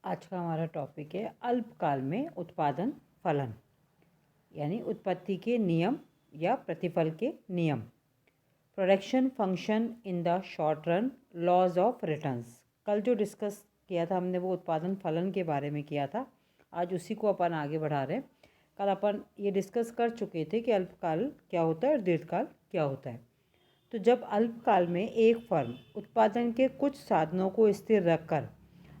आज का हमारा टॉपिक है अल्पकाल में उत्पादन फलन, यानी उत्पत्ति के नियम या प्रतिफल के नियम। Production function in the short run, laws of returns. कल जो डिस्कस किया था हमने वो उत्पादन फलन के बारे में किया था। आज उसी को अपन आगे बढ़ा रहे हैं। कल अपन ये डिस्कस कर चुके थे कि अल्पकाल क्या होता है और दीर्घकाल क्या होता है। तो जब अल्पकाल में एक फर्म उत्पादन के कुछ साधनों को स्थिर रखकर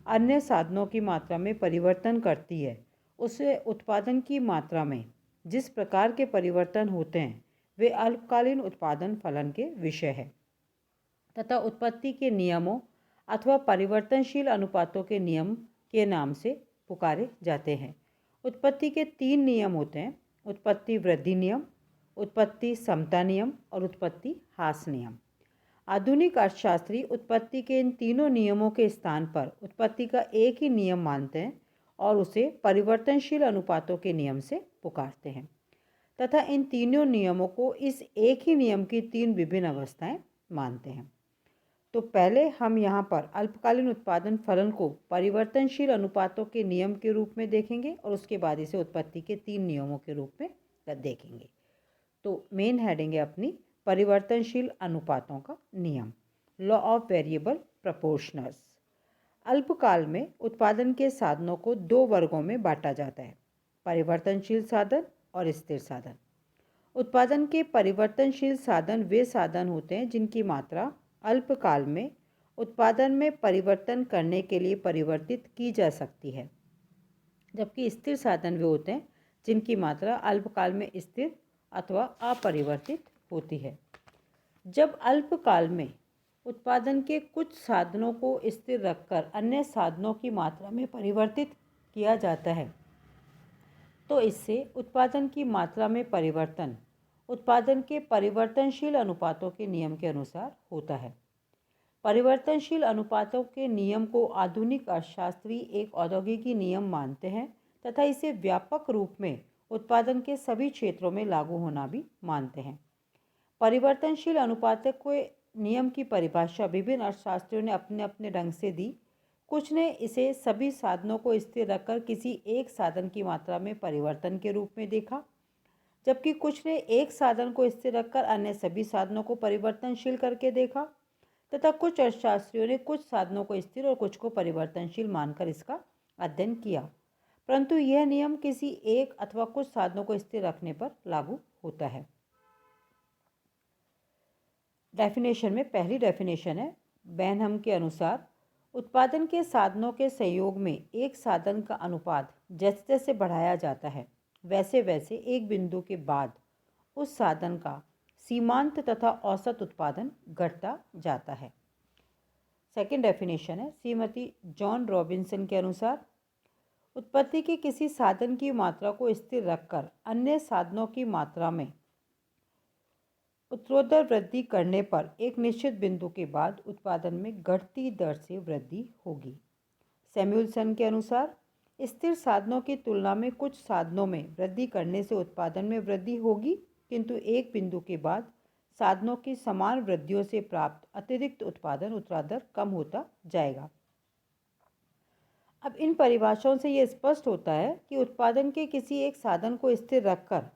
अन्य साधनों की मात्रा में परिवर्तन करती है, उसे उत्पादन की मात्रा में जिस प्रकार के परिवर्तन होते हैं वे अल्पकालीन उत्पादन फलन के विषय है तथा उत्पत्ति के नियमों अथवा परिवर्तनशील अनुपातों के नियम के नाम से पुकारे जाते हैं। उत्पत्ति के 3 नियम होते हैं: उत्पत्ति वृद्धि नियम, उत्पत्ति समता नियम और उत्पत्ति ह्रास नियम। आधुनिक अर्थशास्त्री उत्पत्ति के इन तीनों नियमों के स्थान पर उत्पत्ति का एक ही नियम मानते हैं और उसे परिवर्तनशील अनुपातों के नियम से पुकारते हैं तथा इन तीनों नियमों को इस एक ही नियम की 3 विभिन्न अवस्थाएं मानते हैं। तो पहले हम यहाँ पर अल्पकालीन उत्पादन फलन को परिवर्तनशील अनुपातों के नियम के रूप में देखेंगे और उसके बाद इसे उत्पत्ति के 3 नियमों के रूप में देखेंगे। तो मेन हेडिंग है अपनी परिवर्तनशील अनुपातों का नियम, लॉ ऑफ वेरिएबल प्रोपोर्शनल्स। अल्पकाल में उत्पादन के साधनों को 2 वर्गों में बांटा जाता है: परिवर्तनशील साधन और स्थिर साधन। उत्पादन के परिवर्तनशील साधन वे साधन होते हैं जिनकी मात्रा अल्पकाल में उत्पादन में परिवर्तन करने के लिए परिवर्तित की जा सकती है, जबकि स्थिर साधन वे होते हैं जिनकी मात्रा अल्पकाल में स्थिर अथवा अपरिवर्तित होती है। जब अल्पकाल में उत्पादन के कुछ साधनों को स्थिर रखकर अन्य साधनों की मात्रा में परिवर्तित किया जाता है तो इससे उत्पादन की मात्रा में परिवर्तन उत्पादन के परिवर्तनशील अनुपातों के नियम के अनुसार होता है। परिवर्तनशील अनुपातों के नियम को आधुनिक अर्थशास्त्री एक औद्योगिकी नियम मानते हैं तथा इसे व्यापक रूप में उत्पादन के सभी क्षेत्रों में लागू होना भी मानते हैं। परिवर्तनशील अनुपातों के नियम की परिभाषा विभिन्न अर्थशास्त्रियों ने अपने अपने ढंग से दी। कुछ ने इसे सभी साधनों को स्थिर रखकर किसी एक साधन की मात्रा में परिवर्तन के रूप में देखा, जबकि कुछ ने एक साधन को स्थिर रखकर अन्य सभी साधनों को परिवर्तनशील करके देखा तथा कुछ अर्थशास्त्रियों ने कुछ साधनों को स्थिर और कुछ को परिवर्तनशील मानकर इसका अध्ययन किया, परंतु यह नियम किसी एक अथवा कुछ साधनों को स्थिर रखने पर लागू होता है। डेफिनेशन में पहली डेफिनेशन है बेनहम के अनुसार उत्पादन के साधनों के संयोग में एक साधन का अनुपात जैसे जैसे बढ़ाया जाता है वैसे वैसे एक बिंदु के बाद उस साधन का सीमांत तथा औसत उत्पादन घटता जाता है। सेकेंड डेफिनेशन है श्रीमती जॉन रॉबिन्सन के अनुसार उत्पत्ति के किसी साधन की मात्रा को स्थिर रखकर अन्य साधनों की मात्रा में उत्तरोत्तर वृद्धि करने पर एक निश्चित बिंदु के बाद उत्पादन में घटती दर से वृद्धि होगी। सैमुअलसन के अनुसार स्थिर साधनों की तुलना में कुछ साधनों में वृद्धि करने से उत्पादन में वृद्धि होगी, किंतु एक बिंदु के बाद साधनों की समान वृद्धियों से प्राप्त अतिरिक्त उत्पादन उत्तरोत्तर कम होता जाएगा। अब इन परिभाषाओं से यह स्पष्ट होता है कि उत्पादन के किसी एक साधन को स्थिर रखकर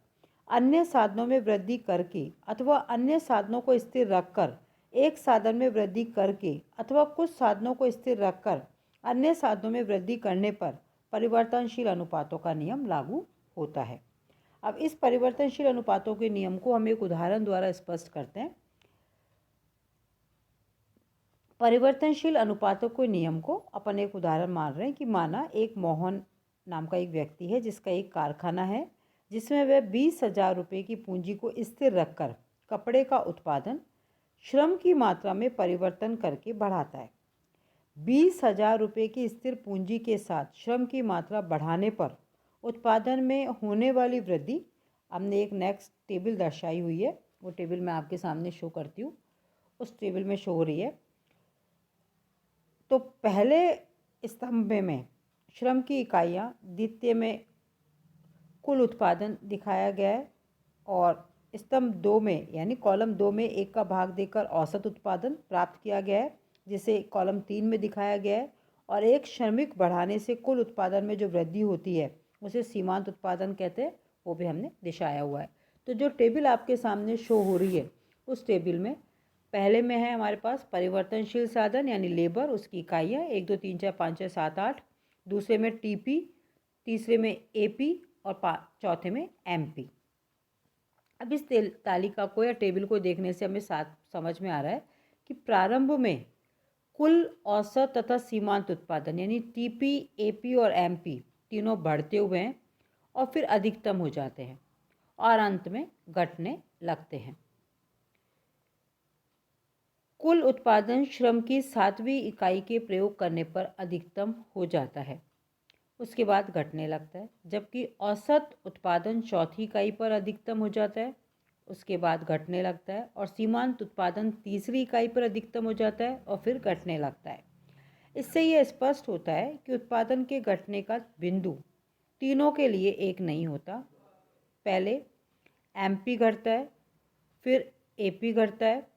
अन्य साधनों में वृद्धि करके अथवा अन्य साधनों को स्थिर रखकर एक साधन में वृद्धि करके अथवा कुछ साधनों को स्थिर रखकर अन्य साधनों में वृद्धि करने पर परिवर्तनशील अनुपातों का नियम लागू होता है। अब इस परिवर्तनशील अनुपातों के नियम को हम एक उदाहरण द्वारा स्पष्ट करते हैं। परिवर्तनशील अनुपातों के नियम को अपन एक उदाहरण मान रहे हैं कि माना एक मोहन नाम का एक व्यक्ति है जिसका एक कारखाना है जिसमें वह 20,000 रुपये की पूंजी को स्थिर रखकर कपड़े का उत्पादन श्रम की मात्रा में परिवर्तन करके बढ़ाता है। 20,000 रुपये की स्थिर पूंजी के साथ श्रम की मात्रा बढ़ाने पर उत्पादन में होने वाली वृद्धि, हमने एक नेक्स्ट टेबल दर्शाई हुई है, वो टेबल मैं आपके सामने शो करती हूँ, उस टेबल में शो हो रही है। तो पहले स्तंभ में श्रम की इकाइयाँ, द्वितीय में कुल उत्पादन दिखाया गया है और स्तंभ 2 में यानी कॉलम 2 में 1 का भाग देकर औसत उत्पादन प्राप्त किया गया है, जिसे कॉलम 3 में दिखाया गया है, और एक श्रमिक बढ़ाने से कुल उत्पादन में जो वृद्धि होती है उसे सीमांत उत्पादन कहते हैं, वो भी हमने दर्शाया हुआ है। तो जो टेबल आपके सामने शो हो रही है उस टेबल में पहले में है हमारे पास परिवर्तनशील साधन यानी लेबर, उसकी इकाइयाँ 1 2 3 4 5 6 7 8, दूसरे में टीपी, तीसरे में एपी और चौथे में एमपी। अब इस तालिका को या टेबल को देखने से हमें साथ समझ में आ रहा है कि प्रारंभ में कुल औसत तथा सीमांत उत्पादन यानी टीपी, एपी और एमपी तीनों बढ़ते हुए हैं और फिर अधिकतम हो जाते हैं और अंत में घटने लगते हैं। कुल उत्पादन श्रम की 7वीं इकाई के प्रयोग करने पर अधिकतम हो जाता है, उसके बाद घटने लगता है, जबकि औसत उत्पादन चौथी इकाई पर अधिकतम हो जाता है, उसके बाद घटने लगता है, और सीमांत उत्पादन तीसरी इकाई पर अधिकतम हो जाता है और फिर घटने लगता है। इससे यह स्पष्ट होता है कि उत्पादन के घटने का बिंदु तीनों के लिए एक नहीं होता। पहले एमपी घटता है, फिर एपी घटता है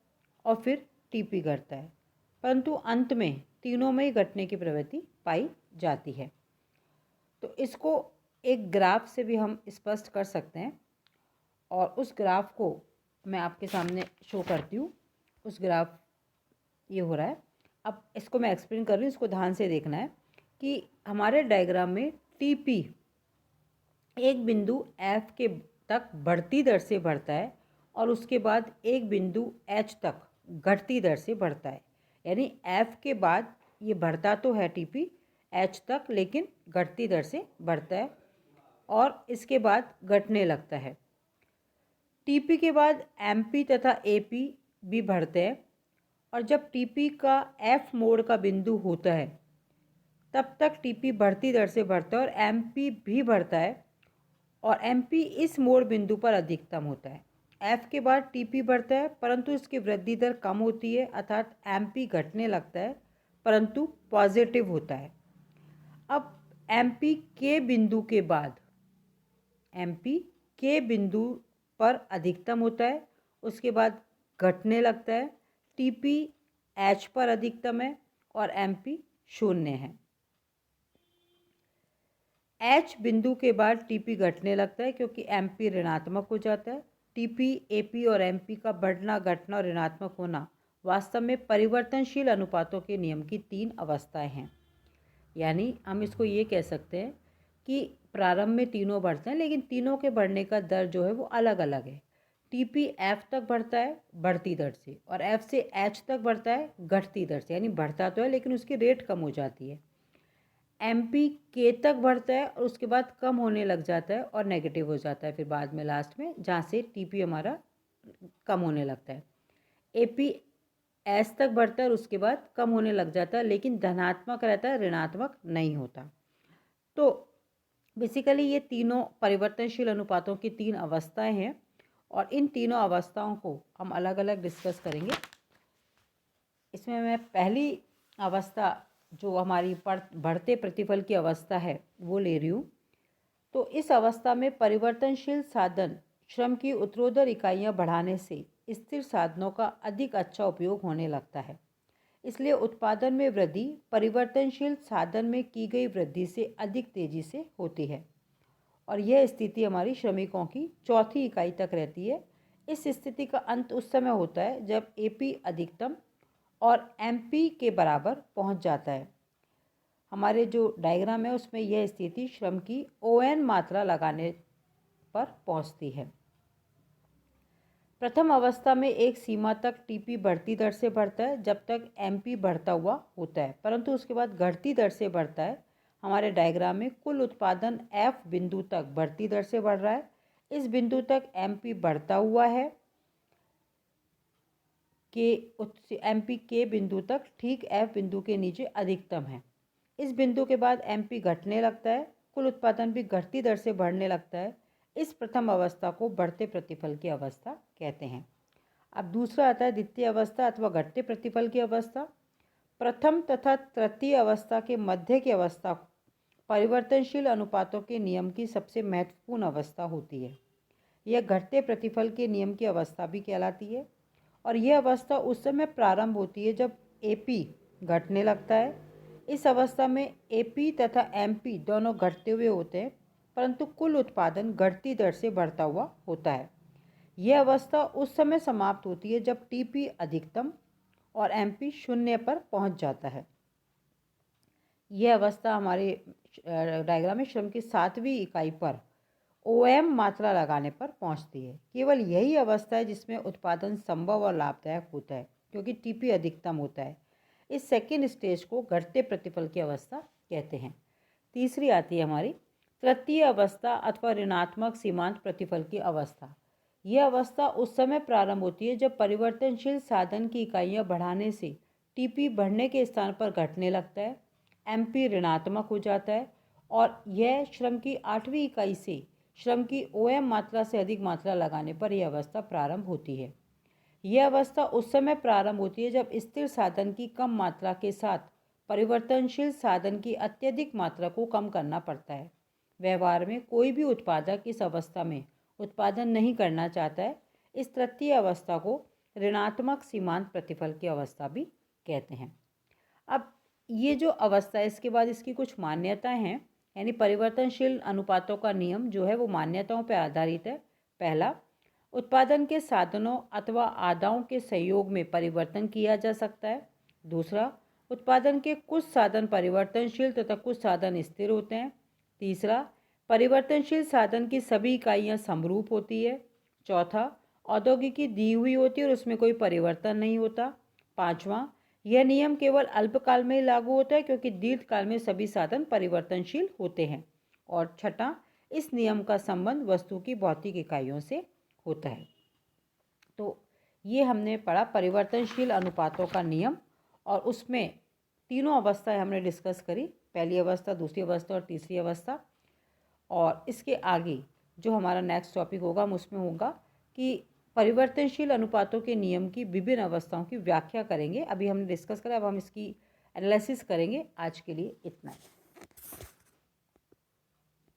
और फिर टीपी घटता है, परंतु अंत में तीनों में ही घटने की प्रवृत्ति पाई जाती है। तो इसको एक ग्राफ से भी हम स्पष्ट कर सकते हैं और उस ग्राफ को मैं आपके सामने शो करती हूँ। उस ग्राफ ये हो रहा है। अब इसको मैं एक्सप्लेन कर रही हूँ, इसको ध्यान से देखना है कि हमारे डायग्राम में टीपी एक बिंदु एफ के तक बढ़ती दर से बढ़ता है और उसके बाद एक बिंदु एच तक घटती दर से बढ़ता है। यानी एफ के बाद ये बढ़ता तो है टीपी एच तक, लेकिन घटती दर से बढ़ता है और इसके बाद घटने लगता है। टीपी के बाद एमपी तथा एपी भी बढ़ते हैं और जब टीपी का एफ मोड़ का बिंदु होता है तब तक टीपी बढ़ती दर से बढ़ता है और एमपी भी बढ़ता है और एमपी इस मोड़ बिंदु पर अधिकतम होता है। एफ के बाद टीपी बढ़ता है परंतु इसकी वृद्धि दर कम होती है, अर्थात एमपी घटने लगता है परंतु पॉजिटिव होता है। अब एमपी के बिंदु के बाद एमपी के बिंदु पर अधिकतम होता है, उसके बाद घटने लगता है। टीपी एच पर अधिकतम है और एमपी शून्य है। एच बिंदु के बाद टीपी घटने लगता है क्योंकि एमपी ऋणात्मक हो जाता है। टीपी, एपी और एमपी का बढ़ना, घटना और ऋणात्मक होना वास्तव में परिवर्तनशील अनुपातों के नियम की 3 अवस्थाएं हैं। यानी हम इसको ये कह सकते हैं कि प्रारंभ में तीनों बढ़ते हैं लेकिन तीनों के बढ़ने का दर जो है वो अलग अलग है। टीपी एफ तक बढ़ता है बढ़ती दर से और एफ से एच तक बढ़ता है घटती दर से, यानी बढ़ता तो है लेकिन उसकी रेट कम हो जाती है। एमपी के तक बढ़ता है और उसके बाद कम होने लग जाता है और नेगेटिव हो जाता है फिर बाद में लास्ट में, जहाँ से टीपी हमारा कम होने लगता है। एपी एस तक बढ़ता है और उसके बाद कम होने लग जाता है लेकिन धनात्मक रहता है, ऋणात्मक नहीं होता। तो बेसिकली ये तीनों परिवर्तनशील अनुपातों की 3 अवस्थाएं हैं और इन तीनों अवस्थाओं को हम अलग अलग डिस्कस करेंगे। इसमें मैं पहली अवस्था जो हमारी बढ़ते प्रतिफल की अवस्था है वो ले रही हूँ। तो इस अवस्था में परिवर्तनशील साधन श्रम की उत्तरोत्तर इकाइयाँ बढ़ाने से स्थिर साधनों का अधिक अच्छा उपयोग होने लगता है। इसलिए उत्पादन में वृद्धि परिवर्तनशील साधन में की गई वृद्धि से अधिक तेजी से होती है और यह स्थिति हमारी श्रमिकों की चौथी इकाई तक रहती है। इस स्थिति का अंत उस समय होता है जब एपी अधिकतम और एमपी के बराबर पहुंच जाता है। हमारे जो डायग्राम है उसमें यह स्थिति श्रम की ओएन मात्रा लगाने पर पहुंचती है। प्रथम अवस्था में एक सीमा तक टीपी बढ़ती दर से बढ़ता है जब तक एमपी बढ़ता हुआ होता है, परंतु उसके बाद घटती दर से बढ़ता है। हमारे डायग्राम में कुल उत्पादन एफ बिंदु तक बढ़ती दर से बढ़ रहा है। इस बिंदु तक एमपी बढ़ता हुआ है कि एमपी के बिंदु तक ठीक एफ बिंदु के नीचे अधिकतम है। इस बिंदु के बाद एमपी घटने लगता है, कुल उत्पादन भी घटती दर से बढ़ने लगता है। इस प्रथम अवस्था को बढ़ते प्रतिफल की अवस्था कहते हैं। अब दूसरा आता है द्वितीय अवस्था अथवा घटते प्रतिफल की अवस्था। प्रथम तथा तृतीय अवस्था के मध्य की अवस्था परिवर्तनशील अनुपातों के नियम की सबसे महत्वपूर्ण अवस्था होती है। यह घटते प्रतिफल के नियम की अवस्था भी कहलाती है और यह अवस्था उस समय प्रारंभ होती है जब एपी घटने लगता है। इस अवस्था में एपी तथा एमपी दोनों घटते हुए होते हैं, परंतु कुल उत्पादन घटती दर से बढ़ता हुआ होता है। यह अवस्था उस समय समाप्त होती है जब टीपी अधिकतम और एमपी शून्य पर पहुंच जाता है। यह अवस्था हमारे डायग्राम में श्रम की 7वीं इकाई पर ओएम मात्रा लगाने पर पहुंचती है। केवल यही अवस्था है जिसमें उत्पादन संभव और लाभदायक होता है, क्योंकि टीपी अधिकतम होता है। इस सेकेंड स्टेज को घटते प्रतिफल की अवस्था कहते हैं। तीसरी आती है हमारी तृतीय अवस्था अथवा ऋणात्मक सीमांत प्रतिफल की अवस्था। यह अवस्था उस समय प्रारंभ होती है जब परिवर्तनशील साधन की इकाइयाँ बढ़ाने से टीपी बढ़ने के स्थान पर घटने लगता है, एमपी ऋणात्मक हो जाता है और यह श्रम की 8वीं इकाई से श्रम की ओएम मात्रा से अधिक मात्रा लगाने पर यह अवस्था प्रारंभ होती है। यह अवस्था उस समय प्रारंभ होती है जब स्थिर साधन की कम मात्रा के साथ परिवर्तनशील साधन की अत्यधिक मात्रा को कम करना पड़ता है। व्यवहार में कोई भी उत्पादक इस अवस्था में उत्पादन नहीं करना चाहता है। इस तृतीय अवस्था को ऋणात्मक सीमांत प्रतिफल की अवस्था भी कहते हैं। अब ये जो अवस्था है, इसके बाद इसकी कुछ मान्यताएं हैं, यानी परिवर्तनशील अनुपातों का नियम जो है वो मान्यताओं पर आधारित है। पहला, उत्पादन के साधनों अथवा आदाओं के सहयोग में परिवर्तन किया जा सकता है। दूसरा, उत्पादन के कुछ साधन परिवर्तनशील तथा कुछ साधन स्थिर होते हैं। तीसरा, परिवर्तनशील साधन की सभी इकाइयाँ समरूप होती है। चौथा, औद्योगिकी दी हुई होती है और उसमें कोई परिवर्तन नहीं होता। पाँचवां, यह नियम केवल अल्पकाल में ही लागू होता है क्योंकि दीर्घकाल में सभी साधन परिवर्तनशील होते हैं। और छठा, इस नियम का संबंध वस्तु की भौतिक इकाइयों से होता है। तो ये हमने पढ़ा परिवर्तनशील अनुपातों का नियम, और उसमें तीनों अवस्थाएं हमने डिस्कस करी, पहली अवस्था, दूसरी अवस्था और तीसरी अवस्था। और इसके आगे जो हमारा नेक्स्ट टॉपिक होगा हम उसमें होगा कि परिवर्तनशील अनुपातों के नियम की विभिन्न अवस्थाओं की व्याख्या करेंगे। अभी हमने डिस्कस करा, अब हम इसकी एनालिसिस करेंगे। आज के लिए इतना ही।